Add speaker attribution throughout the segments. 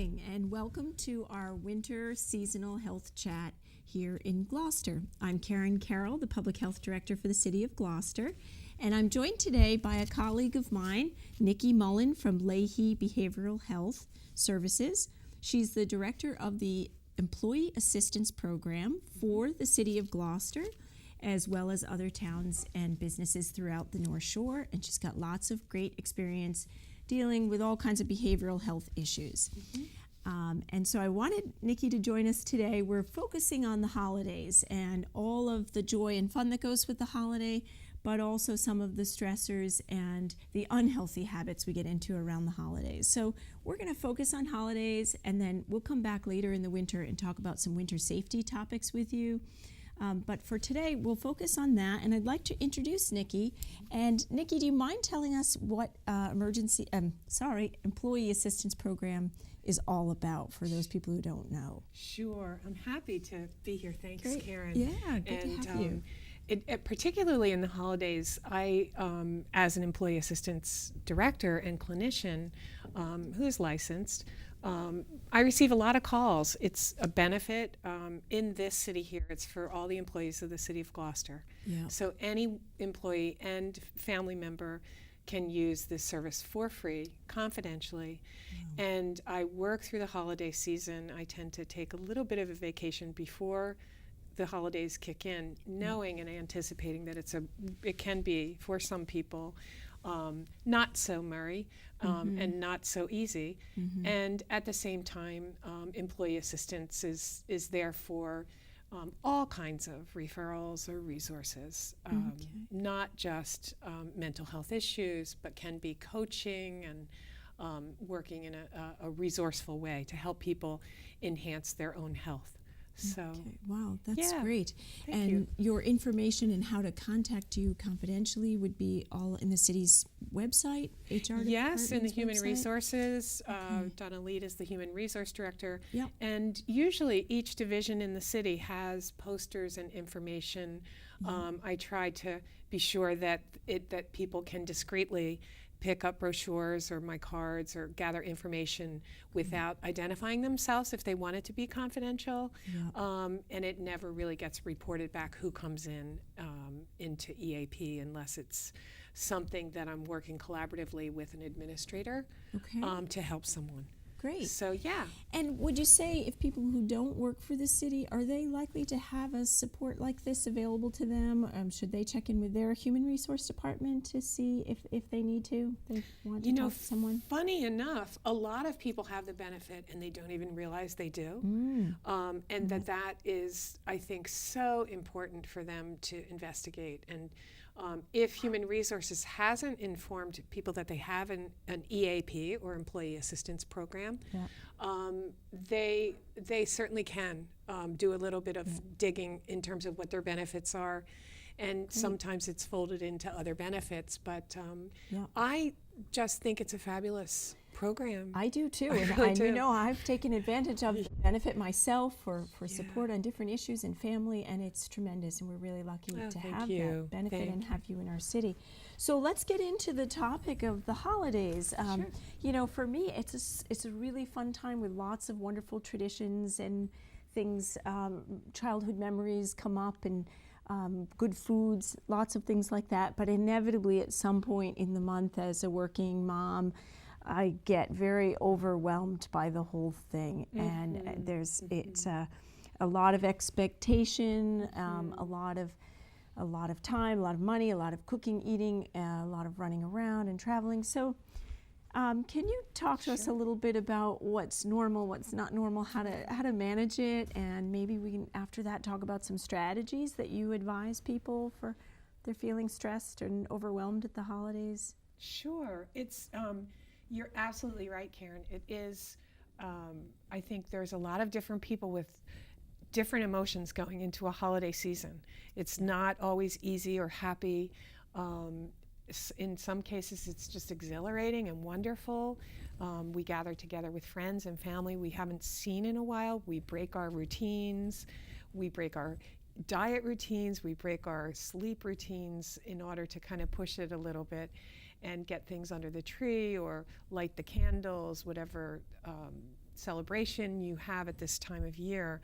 Speaker 1: morning and welcome to our winter seasonal health chat here in Gloucester. I'm Karin Carroll, the Public Health Director for the City of Gloucester, and I'm joined today by a colleague of mine, Nickey Mullen from Lahey Behavioral Health Services. She's the Director of the Employee Assistance Program for the City of Gloucester, as well as other towns and businesses throughout the North Shore, and she's got lots of great experience dealing with all kinds of behavioral health issues. And so I wanted Nickey to join us today. We're focusing on the holidays and all of the joy and fun that goes with the holiday, but also some of the stressors and the unhealthy habits we get into around the holidays. So we're going to focus on holidays, and then we'll come back later in the winter and talk about some winter safety topics with you. But for today, we'll focus on that, and I'd like to introduce Nickey. And Nickey, do you mind telling us what Employee Assistance Program is all about for those people who don't know?
Speaker 2: Sure, I'm happy to be here. Thanks,
Speaker 1: Great.
Speaker 2: Karin.
Speaker 1: Yeah, good to have you.
Speaker 2: Particularly in the holidays, I, as an Employee Assistance Director and clinician who is licensed, I receive a lot of calls. It's a benefit in this city here. It's for all the employees of the City of Gloucester.
Speaker 1: Yeah.
Speaker 2: So any employee and family member can use this service for free, confidentially.
Speaker 1: Wow.
Speaker 2: And I work through the holiday season. I tend to take a little bit of a vacation before the holidays kick in, knowing and anticipating that it can be, for some people, not so merry and not so easy. And at the same time, employee assistance is there for all kinds of referrals or resources, not just mental health issues, but can be coaching and working in a resourceful way to help people enhance their own health. So,
Speaker 1: okay. Wow, that's
Speaker 2: yeah,
Speaker 1: great.
Speaker 2: thank
Speaker 1: And
Speaker 2: you.
Speaker 1: your information and how to contact you confidentially would be all in the city's website, HR
Speaker 2: Yes, in the
Speaker 1: department's
Speaker 2: Human
Speaker 1: website?
Speaker 2: Resources.
Speaker 1: Okay.
Speaker 2: Donna Lead is the Human Resource Director.
Speaker 1: Yep.
Speaker 2: And usually each division in the city has posters and information. I try to be sure that people can discreetly pick up brochures or my cards or gather information without identifying themselves if they want it to be confidential.
Speaker 1: Yep.
Speaker 2: And it never really gets reported back who comes in into EAP unless it's something that I'm working collaboratively with an administrator
Speaker 1: Okay.
Speaker 2: to help someone.
Speaker 1: Great.
Speaker 2: So yeah.
Speaker 1: And would you say if people who don't work for the city, are they likely to have a support like this available to them? Should they check in with their human resource department to see if they need to? They want to talk to someone?
Speaker 2: Funny enough, a lot of people have the benefit and they don't even realize they do. And that is, I think, so important for them to investigate. And if Human Resources hasn't informed people that they have an EAP or Employee Assistance Program, they certainly can do a little bit of digging in terms of what their benefits are. And sometimes it's folded into other benefits, but I just think it's a fabulous program.
Speaker 1: I do too,
Speaker 2: really
Speaker 1: and
Speaker 2: do.
Speaker 1: you know, I've taken advantage of the benefit myself for support on different issues in family, and it's tremendous, and we're really lucky to have that benefit and have you in our city. So let's get into the topic of the holidays.
Speaker 2: Sure.
Speaker 1: You know, for me, it's a really fun time with lots of wonderful traditions and things. Childhood memories come up, and good foods, lots of things like that. But inevitably, at some point in the month, as a working mom, I get very overwhelmed by the whole thing, and it's a lot of expectation, a lot of time, a lot of money, a lot of cooking, eating, a lot of running around and traveling. So, can you talk to us a little bit about what's normal, what's not normal, how to manage it, and maybe we can after that talk about some strategies that you advise people for they're feeling stressed and overwhelmed at the holidays?
Speaker 2: Sure. It's you're absolutely right, Karin. It is, I think there's a lot of different people with different emotions going into a holiday season. It's not always easy or happy. In some cases, it's just exhilarating and wonderful. We gather together with friends and family we haven't seen in a while. We break our routines. We break our diet routines. We break our sleep routines in order to kind of push it a little bit and get things under the tree or light the candles, whatever celebration you have at this time of year,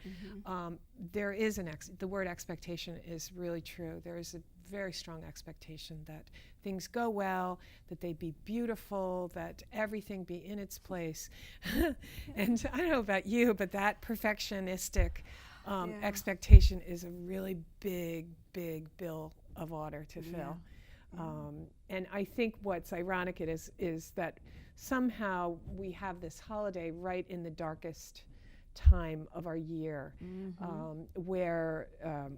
Speaker 2: there is the word expectation is really true. There is a very strong expectation that things go well, that they be beautiful, that everything be in its place. And I don't know about you, but that perfectionistic expectation is a really big bill of water to fill. And I think what's ironic is that somehow we have this holiday right in the darkest time of our year, where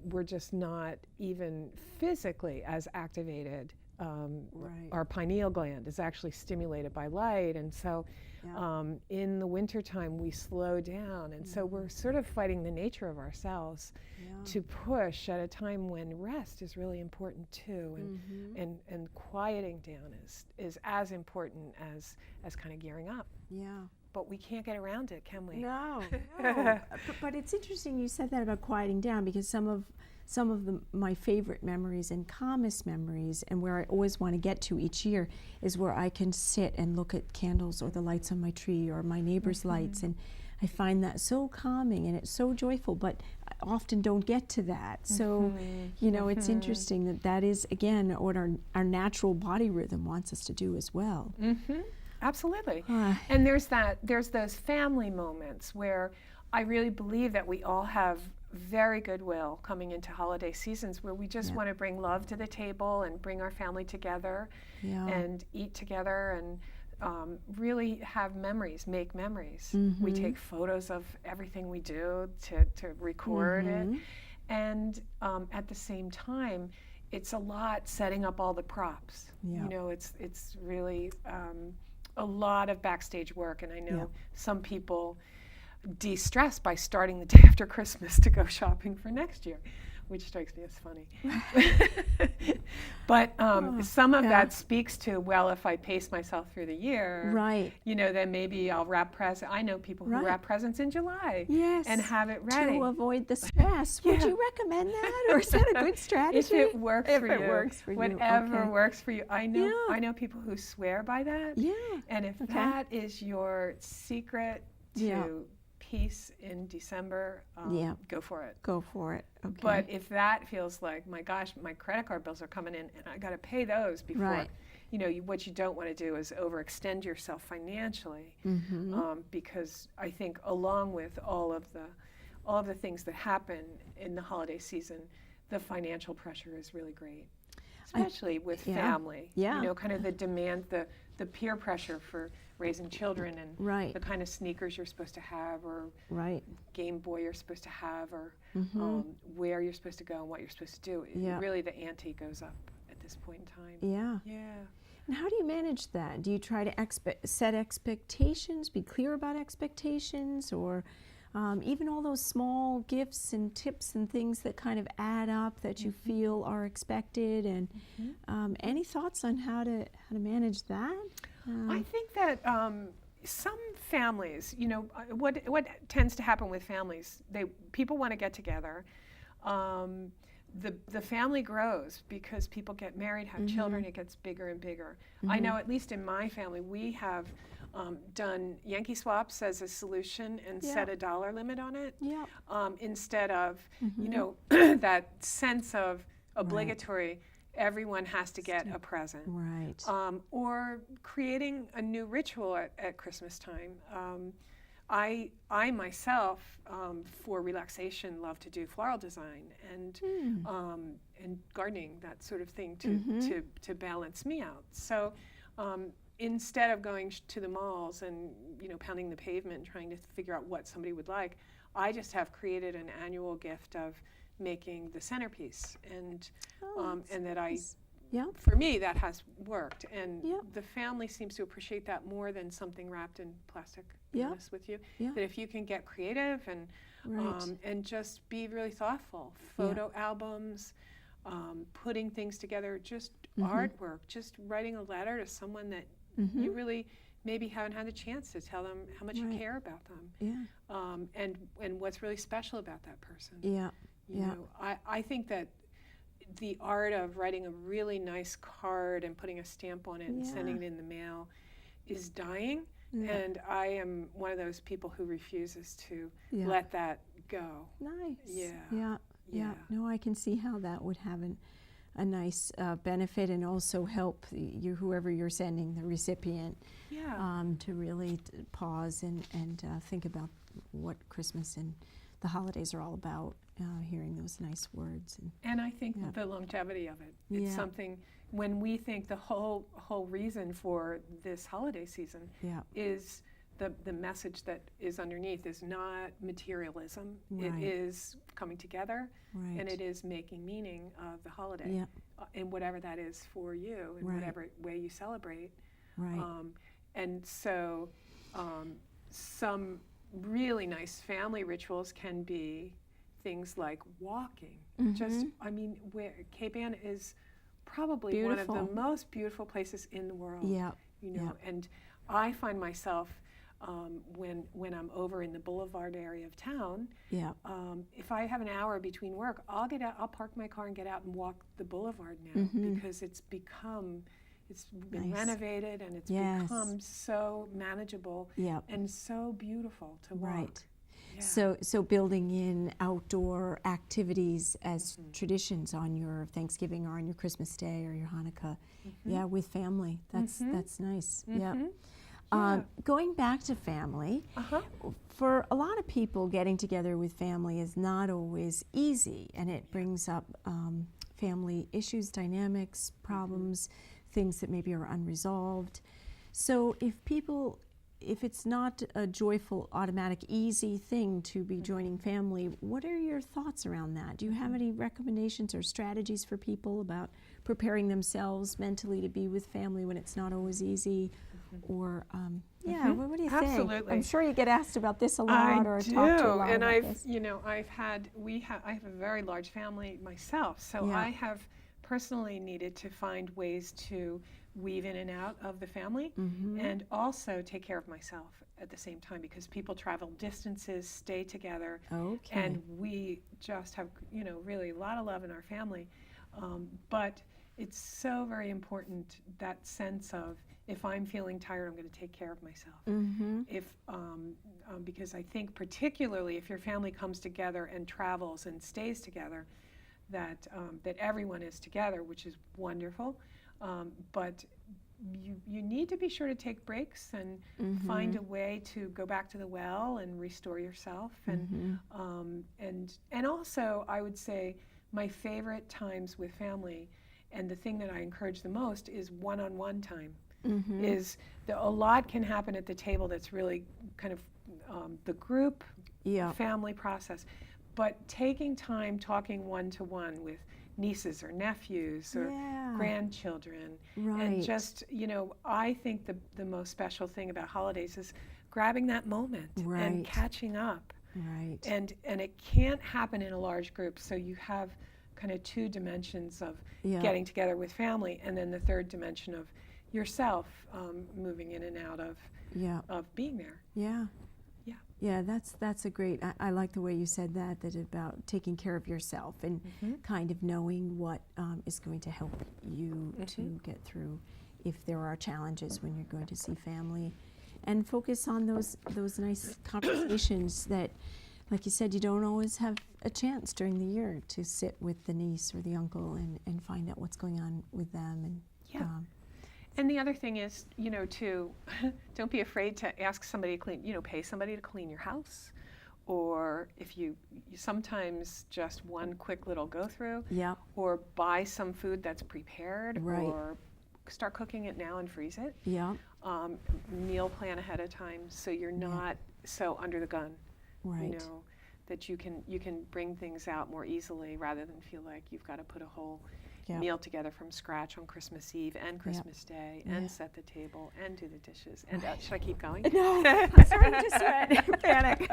Speaker 2: we're just not even physically as activated. Our pineal gland is actually stimulated by light, and so in the wintertime we slow down, and so we're sort of fighting the nature of ourselves to push at a time when rest is really important too, and quieting down is as important as kind of gearing up. But we can't get around it, can we?
Speaker 1: No. But it's interesting you said that about quieting down, because some of my favorite memories and calmest memories, and where I always want to get to each year, is where I can sit and look at candles or the lights on my tree or my neighbor's lights, and I find that so calming and it's so joyful, but I often don't get to that. So, it's interesting that is, again, what our natural body rhythm wants us to do as well.
Speaker 2: Absolutely. And there's those family moments where I really believe that we all have very goodwill coming into holiday seasons, where we just want to bring love to the table and bring our family together and eat together and really have memories, make memories. We take photos of everything we do to record it. And at the same time, it's a lot setting up all the props. It's really a lot of backstage work, and I know some people de-stress by starting the day after Christmas to go shopping for next year, which strikes me as funny. But some of that speaks to, well, if I pace myself through the year, then maybe I'll wrap presents. I know people who wrap presents in July and have it ready.
Speaker 1: To avoid the stress. Would you recommend that, or is that a good strategy?
Speaker 2: If it works for you. Whatever works for you. I know people who swear by that. And if that is your secret to peace in December, go for it.
Speaker 1: Go for it. Okay.
Speaker 2: But if that feels like, my gosh, my credit card bills are coming in and I got to pay those before, what you don't want to do is overextend yourself financially, because I think along with all of the things that happen in the holiday season, the financial pressure is really great, especially with family. Kind of the demand, the peer pressure for raising children, and the kind of sneakers you're supposed to have, or Game Boy you're supposed to have, or where you're supposed to go and what you're supposed to do. Really, the ante goes up at this point in time.
Speaker 1: And how do you manage that? Do you try to set expectations, be clear about expectations, or even all those small gifts and tips and things that kind of add up that you feel are expected? And any thoughts on how to manage that?
Speaker 2: I think that some families, what tends to happen with families, people want to get together. The family grows because people get married, have children, it gets bigger and bigger. I know, at least in my family, we have done Yankee Swaps as a solution and set a dollar limit on it, instead of, that sense of obligatory, everyone has to get a present. Or creating a new ritual at Christmas time. I myself, for relaxation, love to do floral design and gardening, that sort of thing, to balance me out. So instead of going to the malls and pounding the pavement and trying to figure out what somebody would like, I just have created an annual gift of making the centerpiece, and for me that has worked, and the family seems to appreciate that more than something wrapped in plastic. Be honest with you, that if you can get creative and just be really thoughtful, photo albums, putting things together, just artwork, just writing a letter to someone that you really maybe haven't had a chance to tell them how much you care about them, and what's really special about that person. I think that the art of writing a really nice card and putting a stamp on it and sending it in the mail is dying, And I am one of those people who refuses to
Speaker 1: Yeah.
Speaker 2: let that go.
Speaker 1: Nice.
Speaker 2: Yeah.
Speaker 1: Yeah.
Speaker 2: Yeah.
Speaker 1: No, I can see how that would have a nice benefit, and also help you, whoever you're sending, the recipient,
Speaker 2: Yeah.
Speaker 1: to really pause and think about what Christmas and the holidays are all about. Hearing those nice words.
Speaker 2: And I think
Speaker 1: Yeah.
Speaker 2: the longevity of it. It's
Speaker 1: Yeah.
Speaker 2: something, when we think the whole reason for this holiday season
Speaker 1: Yeah.
Speaker 2: is the message that is underneath is not materialism.
Speaker 1: Right.
Speaker 2: It is coming together,
Speaker 1: Right.
Speaker 2: and it is making meaning of the holiday,
Speaker 1: Yeah.
Speaker 2: in whatever that is for you, in
Speaker 1: Right.
Speaker 2: whatever way you celebrate.
Speaker 1: Right.
Speaker 2: And so some really nice family rituals can be things like walking. Just, I mean, Cape Ann is probably one of
Speaker 1: Beautiful.
Speaker 2: the most beautiful places in the world.
Speaker 1: Yeah.
Speaker 2: You know,
Speaker 1: Yeah.
Speaker 2: and I find myself when I'm over in the Boulevard area of town,
Speaker 1: Yeah.
Speaker 2: if I have an hour between work, I'll get out, I'll park my car and get out and walk the Boulevard now, because it's been
Speaker 1: Nice.
Speaker 2: renovated, and it's
Speaker 1: Yes.
Speaker 2: become so manageable
Speaker 1: Yeah.
Speaker 2: and so beautiful to walk.
Speaker 1: Right.
Speaker 2: Yeah.
Speaker 1: So building in outdoor activities as traditions on your Thanksgiving or on your Christmas Day or your Hanukkah, yeah, with family. That's nice. Yeah. Going back to family, for a lot of people, getting together with family is not always easy, and it brings up family issues, dynamics, problems, things that maybe are unresolved. So if it's not a joyful, automatic, easy thing to be joining family, what are your thoughts around that? Do you have any recommendations or strategies for people about preparing themselves mentally to be with family when it's not always easy? Or, what do you think?
Speaker 2: Absolutely.
Speaker 1: I'm sure you get asked about this a lot,
Speaker 2: I
Speaker 1: or
Speaker 2: do,
Speaker 1: talked to a lot
Speaker 2: and
Speaker 1: about
Speaker 2: I
Speaker 1: this.
Speaker 2: have a very large family myself, so
Speaker 1: Yeah.
Speaker 2: I have personally needed to find ways to weave in and out of the family, and also take care of myself at the same time, because people travel distances, stay together,
Speaker 1: Okay.
Speaker 2: and we just have really a lot of love in our family, but it's so very important, that sense of, if I'm feeling tired, I'm going to take care of myself. If because I think particularly if your family comes together and travels and stays together, that everyone is together, which is wonderful. But you need to be sure to take breaks and find a way to go back to the well and restore yourself. And also, I would say my favorite times with family, and the thing that I encourage the most, is one-on-one time. A lot can happen at the table that's really kind of the group family process, but taking time talking one-to-one with nieces or nephews or grandchildren, and just I think the most special thing about holidays is grabbing that moment and catching up, and it can't happen in a large group, so you have kind of two dimensions of getting together with family, and then the third dimension of yourself, moving in and out of being there.
Speaker 1: Yeah, that's a great, I like the way you said that about taking care of yourself and kind of knowing what is going to help you to get through if there are challenges when you're going to see family, and focus on those nice conversations that, like you said, you don't always have a chance during the year to sit with the niece or the uncle and find out what's going on with them. And
Speaker 2: and the other thing is, don't be afraid to ask somebody to clean, pay somebody to clean your house. Or if you sometimes just one quick little go through, or buy some food that's prepared, or start cooking it now and freeze it. Meal plan ahead of time, so you're not so under the gun. That you can bring things out more easily, rather than feel like you've got to put a whole meal together from scratch on Christmas Eve and Christmas Day, and set the table and do the dishes. And should I keep going?
Speaker 1: No, I'm starting to sweat. Panic.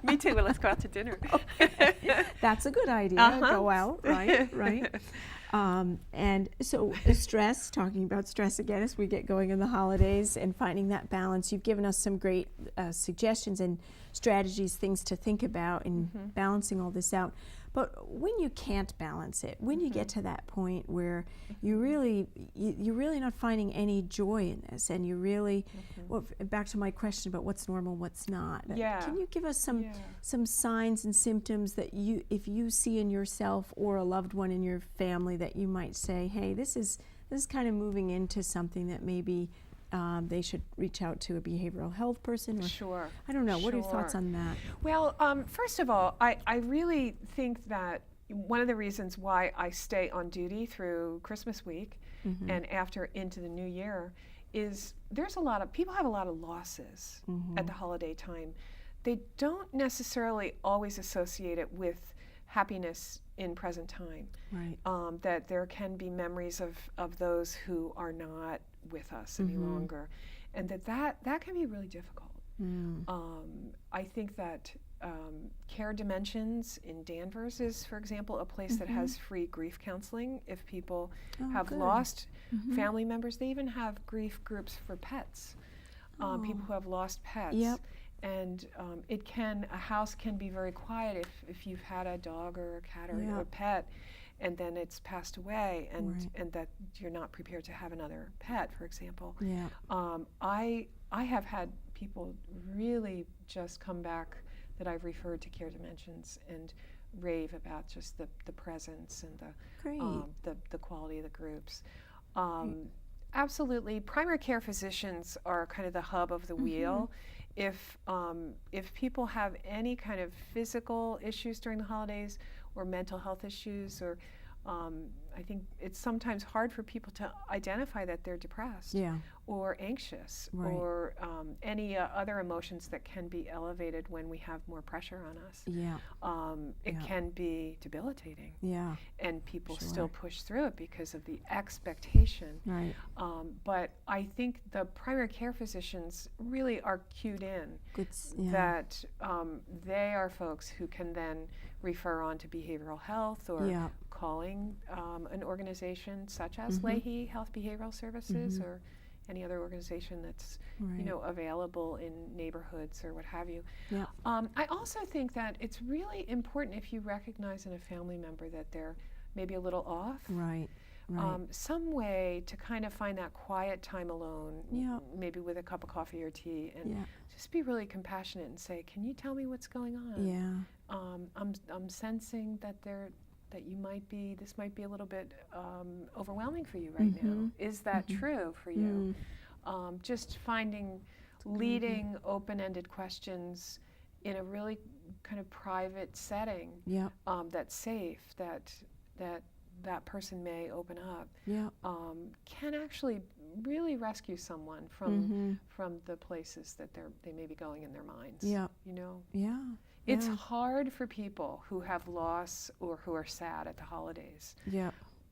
Speaker 2: Me too. Well, let's go out to dinner.
Speaker 1: That's a good idea. Go out, right. And so stress, talking about stress again as we get going in the holidays and finding that balance. You've given us some great suggestions and strategies, things to think about in balancing all this out. But when you can't balance it, when you get to that point where you're really not finding any joy in this, and you really, well, back to my question about what's normal, what's not.
Speaker 2: Yeah.
Speaker 1: Can you give us some signs and symptoms that if you see in yourself or a loved one in your family, that you might say, hey, this is kind of moving into something that maybe they should reach out to a behavioral health person? Or,
Speaker 2: Sure.
Speaker 1: I don't know. What are your thoughts on that?
Speaker 2: Well, first of all, I really think that one of the reasons why I stay on duty through Christmas week and after into the new year is there's a lot of people have a lot of losses at the holiday time. They don't necessarily always associate it with happiness in present time.
Speaker 1: Right.
Speaker 2: That there can be memories of those who are not with us any longer, and that can be really difficult. I think that Care Dimensions in Danvers is, for example, a place that has free grief counseling if people have lost family members. They even have grief groups for pets, people who have lost pets.
Speaker 1: Yep.
Speaker 2: And a house can be very quiet if you've had a dog or a cat or a pet, and then it's passed away, and that you're not prepared to have another pet, for example.
Speaker 1: Yeah.
Speaker 2: I have had people really just come back that I've referred to Care Dimensions and rave about just the presence and the quality of the groups. Absolutely, primary care physicians are kind of the hub of the wheel. If people have any kind of physical issues during the holidays or mental health issues, or I think it's sometimes hard for people to identify that they're depressed or anxious or any other emotions that can be elevated when we have more pressure on us. It can be debilitating. And people still push through it because of the expectation. But I think the primary care physicians really are cued in that they are folks who can then refer on to behavioral health or calling an organization such as Lahey Health Behavioral Services or any other organization that's available in neighborhoods or what have you. I also think that it's really important if you recognize in a family member that they're maybe a little off. Some way to kind of find that quiet time alone, maybe with a cup of coffee or tea, and just be really compassionate and say, "Can you tell me what's going on? I'm sensing that this might be a little bit overwhelming for you right now. Is that true for you?" Just leading open-ended questions in a really kind of private setting that's safe, that person may open up, can actually really rescue someone from the places that they may be going in their minds. It's hard for people who have loss or who are sad at the holidays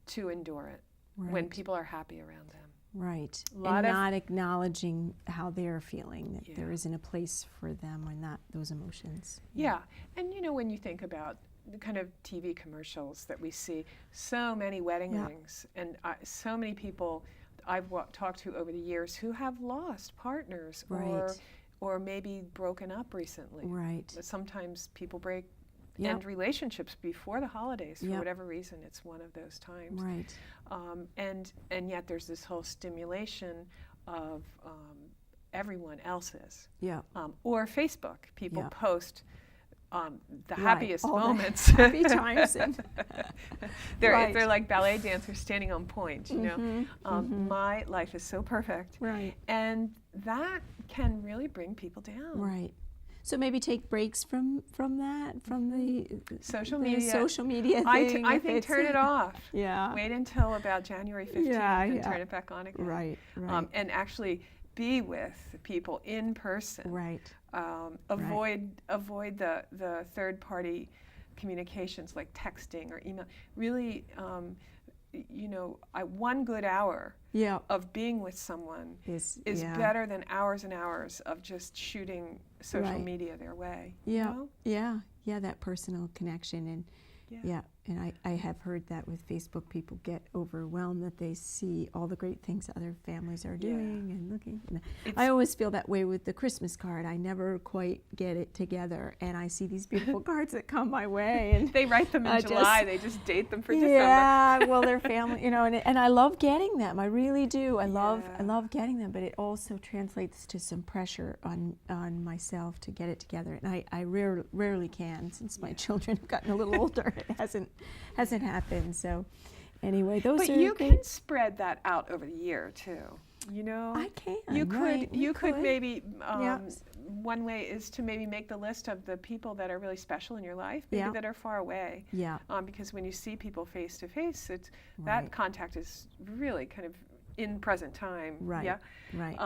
Speaker 2: to endure it when people are happy around them. And not acknowledging how they're feeling, that there isn't a place for them or those emotions. And when you think about the kind of TV commercials that we see, so many wedding rings, and so many people I've talked to over the years who have lost partners or maybe broken up recently. But sometimes people end relationships before the holidays for whatever reason. It's one of those times. And yet there's this whole stimulation of everyone else's. Or Facebook. People post the happiest moments.
Speaker 1: Happy times.
Speaker 2: They're like ballet dancers standing on point, My life is so perfect. And that can really bring people down.
Speaker 1: So maybe take breaks from that, from the
Speaker 2: social media.
Speaker 1: Thing.
Speaker 2: I think turn it off. Wait until about January 15th and turn it back on again. And actually be with people in person. Avoid the third-party communications like texting or email. Really, one good hour of being with someone is better than hours and hours of just shooting social media their way.
Speaker 1: That personal connection, and And I have heard that with Facebook, people get overwhelmed that they see all the great things other families are doing and looking. And I always feel that way with the Christmas card. I never quite get it together, and I see these beautiful cards that come my way. And
Speaker 2: they write them in July. They just date them for December.
Speaker 1: Yeah, well, their family, and I love getting them. I really do. I love getting them, but it also translates to some pressure on myself to get it together. And I rarely can, since my children have gotten a little older. It hasn't happened. So anyway, those
Speaker 2: but
Speaker 1: are
Speaker 2: you
Speaker 1: great.
Speaker 2: can spread that out over the year too.
Speaker 1: I can.
Speaker 2: You could maybe one way is to maybe make the list of the people that are really special in your life, maybe that are far away.
Speaker 1: Yeah.
Speaker 2: Because when you see people face to face, that contact is really kind of in present time.
Speaker 1: Right.
Speaker 2: Yeah.
Speaker 1: Right.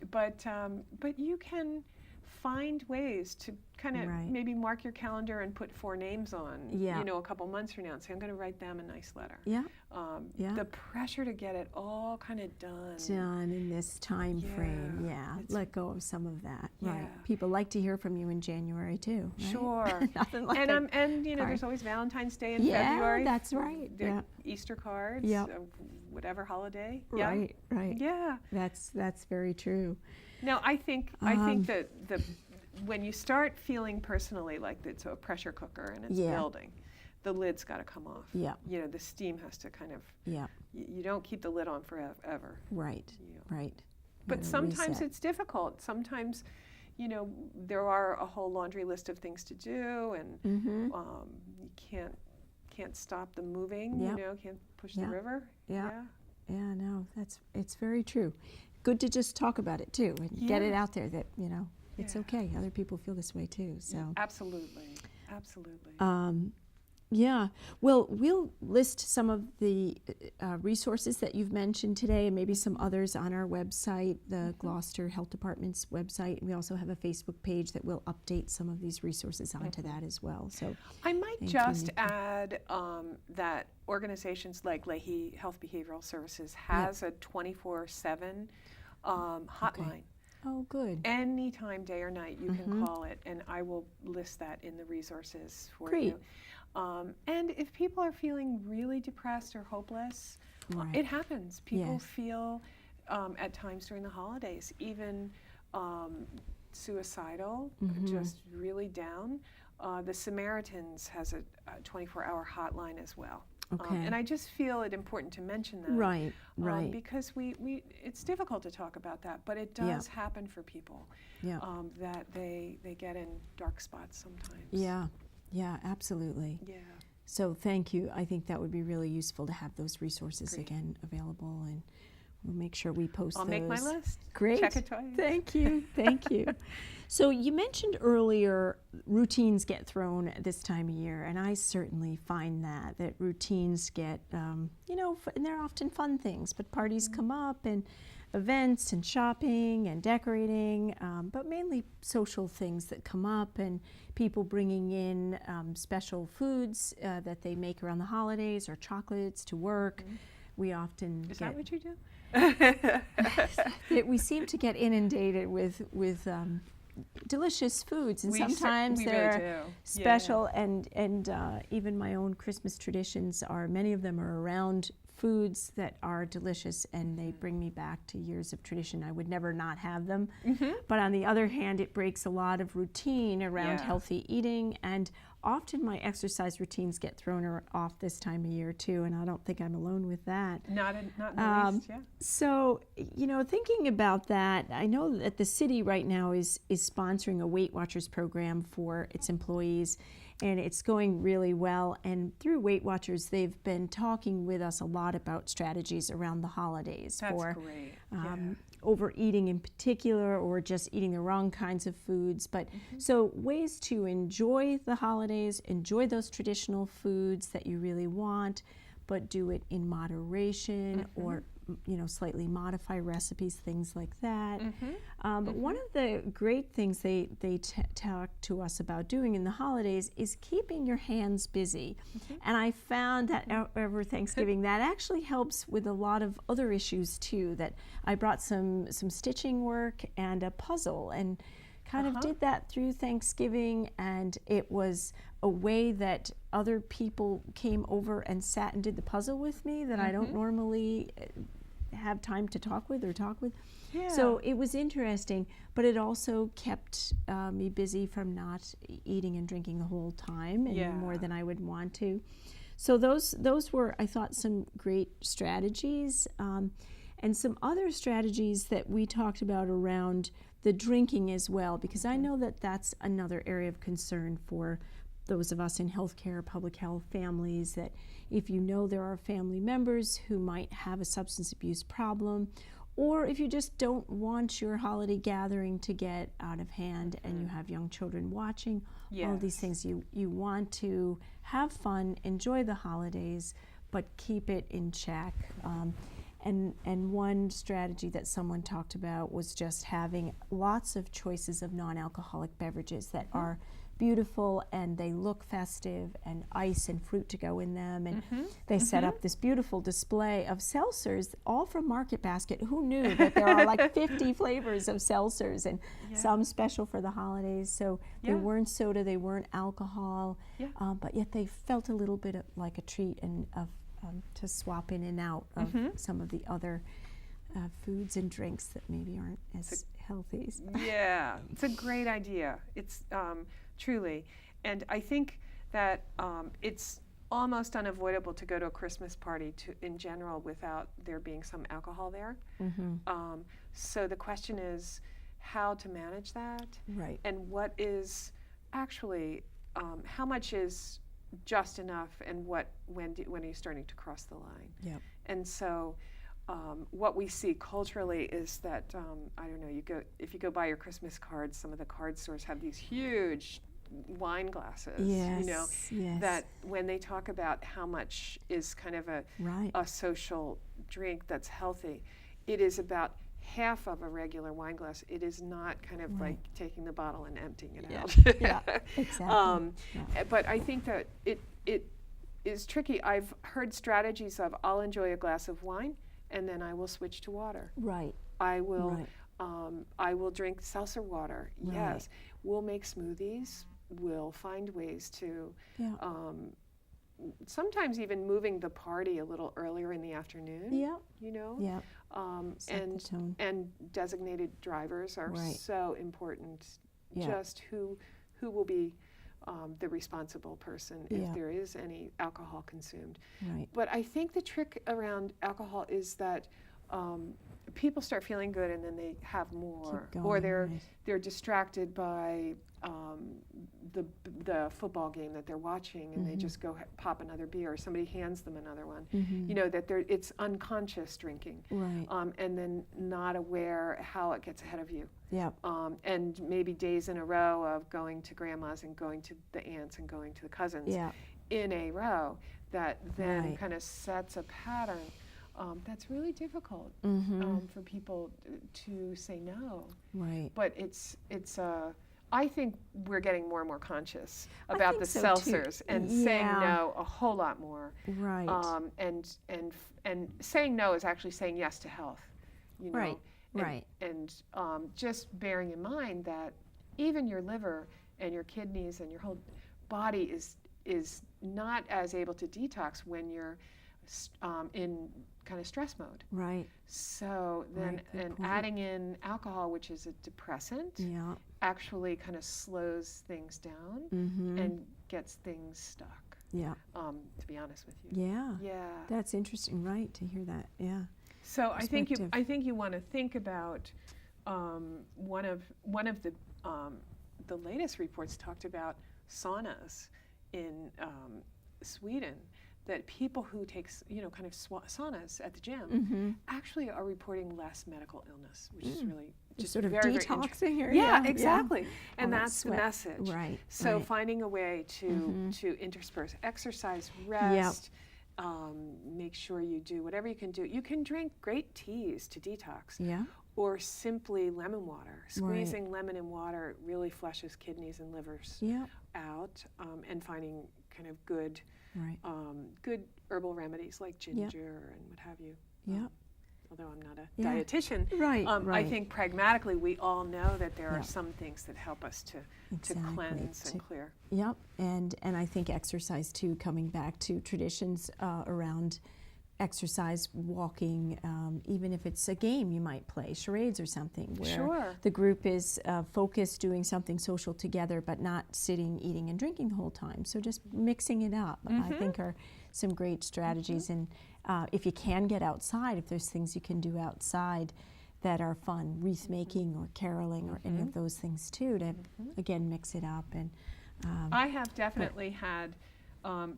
Speaker 2: But you can find ways to kind of maybe mark your calendar and put 4 names on, a couple months from now, and say, I'm going to write them a nice letter.
Speaker 1: Yeah.
Speaker 2: The pressure to get it all kind of done
Speaker 1: in this time frame. Yeah. Let go of some of that.
Speaker 2: Yeah.
Speaker 1: Right. People like to hear from you in January too. Right?
Speaker 2: Sure.
Speaker 1: Nothing like
Speaker 2: and there's always Valentine's Day in February.
Speaker 1: Yeah, that's right.
Speaker 2: Easter cards. Whatever holiday.
Speaker 1: Right. Right.
Speaker 2: Yeah.
Speaker 1: That's very true.
Speaker 2: No, I think that when you start feeling personally like it's a pressure cooker and it's building, the lid's got to come off.
Speaker 1: Yeah.
Speaker 2: The steam has to kind of.
Speaker 1: Yeah.
Speaker 2: You don't keep the lid on forever.
Speaker 1: Right. Right.
Speaker 2: But sometimes it's difficult. Sometimes, there are a whole laundry list of things to do, and you can't stop them moving. Can't push the river.
Speaker 1: Yeah. Yeah. No, it's very true. Good to just talk about it too and get it out there that it's okay. Other people feel this way too. So
Speaker 2: absolutely.
Speaker 1: Yeah. Well, we'll list some of the resources that you've mentioned today, and maybe some others on our website, the Gloucester Health Department's website. We also have a Facebook page that will update some of these resources onto that as well. So
Speaker 2: I might just add that organizations like Lahey Health Behavioral Services has a 24/7 hotline.
Speaker 1: Oh, good.
Speaker 2: Anytime, day or night, you can call it, and I will list that in the resources for you. And if people are feeling really depressed or hopeless, it happens. People feel at times during the holidays even suicidal, just really down. The Samaritans has a 24-hour hotline as well.
Speaker 1: Okay.
Speaker 2: And I just feel it important to mention that.
Speaker 1: Right.
Speaker 2: Because it's difficult to talk about that, but it does happen for people. That they get in dark spots sometimes.
Speaker 1: Yeah, absolutely.
Speaker 2: Yeah.
Speaker 1: So thank you. I think that would be really useful to have those resources again available, and we'll make sure we post those.
Speaker 2: I'll make my list.
Speaker 1: Great.
Speaker 2: Check it twice.
Speaker 1: Thank you. So you mentioned earlier routines get thrown at this time of year, and I certainly find that routines get, and they're often fun things, but parties come up and events and shopping and decorating, but mainly social things that come up, and people bringing in special foods that they make around the holidays, or chocolates to work. We often
Speaker 2: Is that what you do?
Speaker 1: We seem to get inundated with delicious foods, and sometimes they're
Speaker 2: really
Speaker 1: special. And even my own Christmas traditions many of them are around foods that are delicious, and they bring me back to years of tradition. I would never not have them. But on the other hand, it breaks a lot of routine around healthy eating, and often my exercise routines get thrown off this time of year too, and I don't think I'm alone with that.
Speaker 2: Not in the least,
Speaker 1: So, thinking about that, I know that the city right now is sponsoring a Weight Watchers program for its employees, and it's going really well. And through Weight Watchers, they've been talking with us a lot about strategies around the holidays.
Speaker 2: That's great.
Speaker 1: Overeating in particular, or just eating the wrong kinds of foods. But so ways to enjoy the holidays, enjoy those traditional foods that you really want, but do it in moderation, or slightly modify recipes, things like that. But one of the great things they talk to us about doing in the holidays is keeping your hands busy. And I found that over Thanksgiving, that actually helps with a lot of other issues too. That I brought some stitching work and a puzzle, and kind of did that through Thanksgiving, and it was a way that other people came over and sat and did the puzzle with me that I don't normally have time to talk with.
Speaker 2: Yeah.
Speaker 1: So it was interesting, but it also kept me busy from not eating and drinking the whole time any more than I would want to. So those were, I thought, some great strategies, and some other strategies that we talked about around the drinking as well, because I know that that's another area of concern for those of us in healthcare, public health, families, that if you know there are family members who might have a substance abuse problem, or if you just don't want your holiday gathering to get out of hand and you have young children watching, all these things, you want to have fun, enjoy the holidays, but keep it in check. And one strategy that someone talked about was just having lots of choices of non-alcoholic beverages that are beautiful and they look festive, and ice and fruit to go in them. And they set up this beautiful display of seltzers, all from Market Basket. Who knew that there are like 50 flavors of seltzers, and some special for the holidays. So they weren't soda, they weren't alcohol, but yet they felt a little bit like a treat and to swap in and out of some of the other foods and drinks that maybe aren't as healthy.
Speaker 2: Yeah, it's a great idea. It's truly, and I think that it's almost unavoidable to go to a Christmas party in general without there being some alcohol there. So the question is how to manage that,
Speaker 1: right?
Speaker 2: And what is actually how much is just enough, and when are you starting to cross the line?
Speaker 1: Yeah.
Speaker 2: And so what we see culturally is that I don't know. If you go buy your Christmas cards, some of the card stores have these huge wine glasses.
Speaker 1: Yes,
Speaker 2: you know, that when they talk about how much is kind of a social drink that's healthy, it is about half of a regular wine glass. It is not kind of like taking the bottle and emptying it out.
Speaker 1: Exactly.
Speaker 2: But I think that it is tricky. I've heard strategies of I'll enjoy a glass of wine and then I will switch to water.
Speaker 1: Right.
Speaker 2: I will drink seltzer water.
Speaker 1: Right.
Speaker 2: Yes. We'll make smoothies. We'll find ways to sometimes even moving the party a little earlier in the afternoon.
Speaker 1: Yeah.
Speaker 2: You know?
Speaker 1: Yeah.
Speaker 2: And designated drivers are so important. Just who will be the responsible person if there is any alcohol consumed.
Speaker 1: Right.
Speaker 2: But I think the trick around alcohol is that people start feeling good and then they have more, or they're distracted by the football game that they're watching, and they just go pop another beer, or somebody hands them another one. You know, that it's unconscious drinking, and then not aware how it gets ahead of you. And maybe days in a row of going to grandma's and going to the aunts and going to the cousins in a row, that then kind of sets a pattern that's really difficult for people to say no. Right. But it's I think we're getting more and more conscious about the seltzers and saying no a whole lot more.
Speaker 1: Right.
Speaker 2: And saying no is actually saying yes to health. You know?
Speaker 1: Right.
Speaker 2: And just bearing in mind that even your liver and your kidneys and your whole body is not as able to detox when you're in kind of stress mode. Right. So then adding in alcohol, which is a depressant, actually kind of slows things down and gets things stuck. Yeah. To be honest with you. Yeah. Yeah.
Speaker 1: That's interesting, right, to hear that. Yeah.
Speaker 2: So I think you want to think about one of the latest reports talked about saunas in Sweden, that people who take kind of saunas at the gym actually are reporting less medical illness, which is really just
Speaker 1: sort of
Speaker 2: very,
Speaker 1: detoxing
Speaker 2: very
Speaker 1: here.
Speaker 2: Yeah, exactly. And that's the message.
Speaker 1: Right.
Speaker 2: So finding a way to intersperse exercise, rest. Make sure you do whatever you can do. You can drink great teas to detox. Yeah. Or simply lemon water. Squeezing lemon in water really flushes kidneys and livers out, and finding kind of good herbal remedies like ginger and what have you. although I'm not a
Speaker 1: Yeah.
Speaker 2: dietitian.
Speaker 1: Right,
Speaker 2: I
Speaker 1: right.
Speaker 2: think pragmatically we all know that there
Speaker 1: Yeah.
Speaker 2: are some things that help us to
Speaker 1: Exactly,
Speaker 2: cleanse
Speaker 1: to-
Speaker 2: and clear.
Speaker 1: Yep, and I think exercise too, coming back to traditions around exercise, walking, even if it's a game you might play, charades or something, where
Speaker 2: Sure.
Speaker 1: the group is focused doing something social together, but not sitting, eating, and drinking the whole time. So just mixing it up, I think, are some great strategies. And if you can get outside, if there's things you can do outside that are fun, wreath making or caroling or any of those things too, to again mix it up. And
Speaker 2: I have definitely had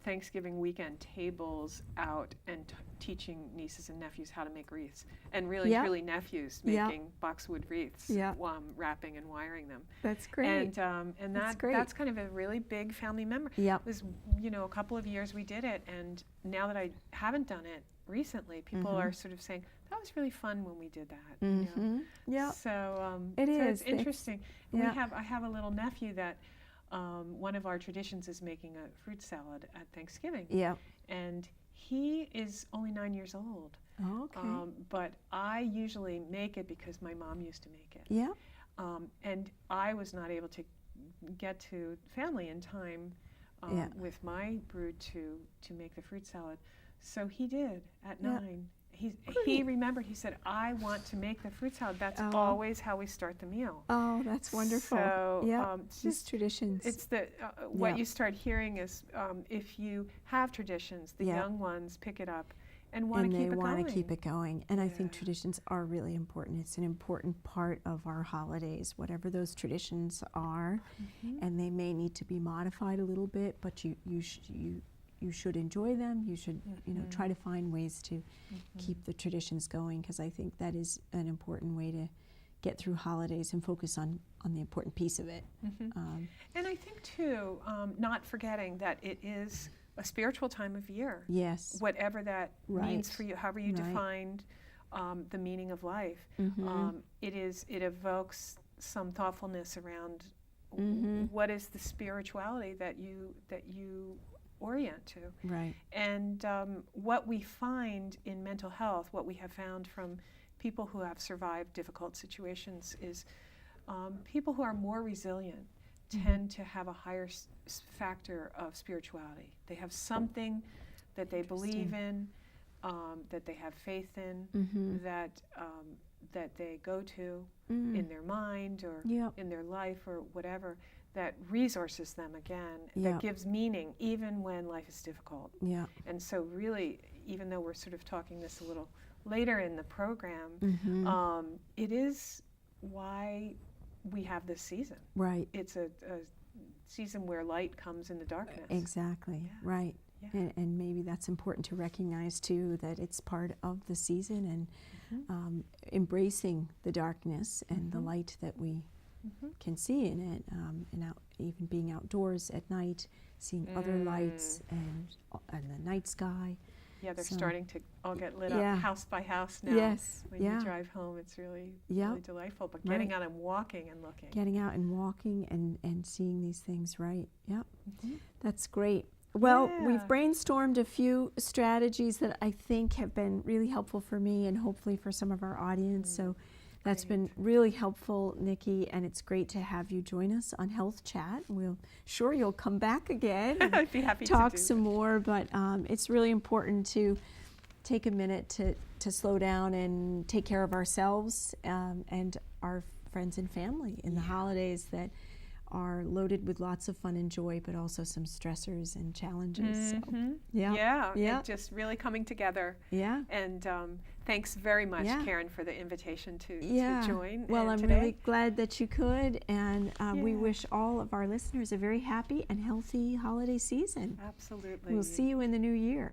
Speaker 2: Thanksgiving weekend tables out and teaching nieces and nephews how to make wreaths, and really
Speaker 1: Yep.
Speaker 2: truly nephews
Speaker 1: Yep.
Speaker 2: making boxwood wreaths,
Speaker 1: Yep.
Speaker 2: wrapping and wiring them.
Speaker 1: that's great.
Speaker 2: And
Speaker 1: That's great.
Speaker 2: that's kind of a really big family memory.
Speaker 1: Yep.
Speaker 2: It was, a couple of years we did it, and now that I haven't done it recently, people are sort of saying, that was really fun when we did that.
Speaker 1: Yeah.
Speaker 2: So
Speaker 1: It
Speaker 2: so
Speaker 1: is.
Speaker 2: it's interesting. And
Speaker 1: yeah.
Speaker 2: I have a little nephew that one of our traditions is making a fruit salad at Thanksgiving.
Speaker 1: Yeah.
Speaker 2: And he is only 9 years old.
Speaker 1: Oh, okay.
Speaker 2: But I usually make it because my mom used to make it.
Speaker 1: Yeah.
Speaker 2: And I was not able to get to family in time
Speaker 1: Yeah.
Speaker 2: with my brood to make the fruit salad. So he did at
Speaker 1: Yeah.
Speaker 2: 9. He remembered, he said, I want to make the fruit salad. That's
Speaker 1: Oh.
Speaker 2: always how we start the meal.
Speaker 1: Oh, that's wonderful.
Speaker 2: So
Speaker 1: yeah.
Speaker 2: it's
Speaker 1: Just
Speaker 2: just
Speaker 1: traditions.
Speaker 2: it's the what
Speaker 1: Yeah.
Speaker 2: you start hearing is if you have traditions, the
Speaker 1: Yeah.
Speaker 2: young ones pick it up and want to
Speaker 1: and
Speaker 2: keep
Speaker 1: they
Speaker 2: it
Speaker 1: want
Speaker 2: going.
Speaker 1: to keep it going. And I think
Speaker 2: Yeah.
Speaker 1: traditions are really important. It's an important part of our holidays, whatever those traditions are. And they may need to be modified a little bit, but you should enjoy them. You should try to find ways to keep the traditions going, because I think that is an important way to get through holidays and focus on the important piece of it.
Speaker 2: And I think too, not forgetting that it is a spiritual time of year.
Speaker 1: Yes.
Speaker 2: Whatever that
Speaker 1: Right.
Speaker 2: means for you, however you
Speaker 1: Right.
Speaker 2: defined the meaning of life, it evokes some thoughtfulness around what is the spirituality that you orient to.
Speaker 1: Right.
Speaker 2: And what we find in mental health, what we have found from people who have survived difficult situations, is people who are more resilient tend to have a higher factor of spirituality. They have something that they believe in, that they have faith in, that they go to in their mind or
Speaker 1: Yep.
Speaker 2: in their life or whatever, that resources them again,
Speaker 1: Yep.
Speaker 2: that gives meaning even when life is difficult.
Speaker 1: Yeah.
Speaker 2: And so really, even though we're sort of talking this a little later in the program, it is why we have this season.
Speaker 1: Right.
Speaker 2: It's a season where light comes in the darkness.
Speaker 1: Exactly.
Speaker 2: Yeah.
Speaker 1: Right.
Speaker 2: Yeah.
Speaker 1: And maybe that's important to recognize too, that it's part of the season, and embracing the darkness and the light that we can see in it, and even being outdoors at night, seeing other lights and the night sky.
Speaker 2: Yeah, they're
Speaker 1: So-
Speaker 2: starting to all get lit
Speaker 1: Yeah.
Speaker 2: up house by house now.
Speaker 1: Yes.
Speaker 2: When
Speaker 1: Yeah.
Speaker 2: you drive home, it's really,
Speaker 1: Yep.
Speaker 2: really delightful. But getting
Speaker 1: Right.
Speaker 2: out and walking and looking.
Speaker 1: Getting out and walking and seeing these things, right? Yep. That's great. Well, we've
Speaker 2: Yeah.
Speaker 1: brainstormed a few strategies that I think have been really helpful for me and hopefully for some of our audience. So that's been really helpful, Nickey, and it's great to have you join us on Health Chat. Sure you'll come back again and
Speaker 2: I'd be happy
Speaker 1: talk
Speaker 2: to do
Speaker 1: some more, but it's really important to take a minute to slow down and take care of ourselves and our friends and family in the holidays that are loaded with lots of fun and joy, but also some stressors and challenges. So,
Speaker 2: Yeah.
Speaker 1: Yeah.
Speaker 2: And just really coming together.
Speaker 1: yeah.
Speaker 2: And thanks very much,
Speaker 1: Yeah.
Speaker 2: Karen, for the invitation to
Speaker 1: Yeah.
Speaker 2: join.
Speaker 1: Well, I'm
Speaker 2: today.
Speaker 1: really glad that you could, and we
Speaker 2: Yeah.
Speaker 1: wish all of our listeners a very happy and healthy holiday season.
Speaker 2: Absolutely.
Speaker 1: We'll see you in the new year.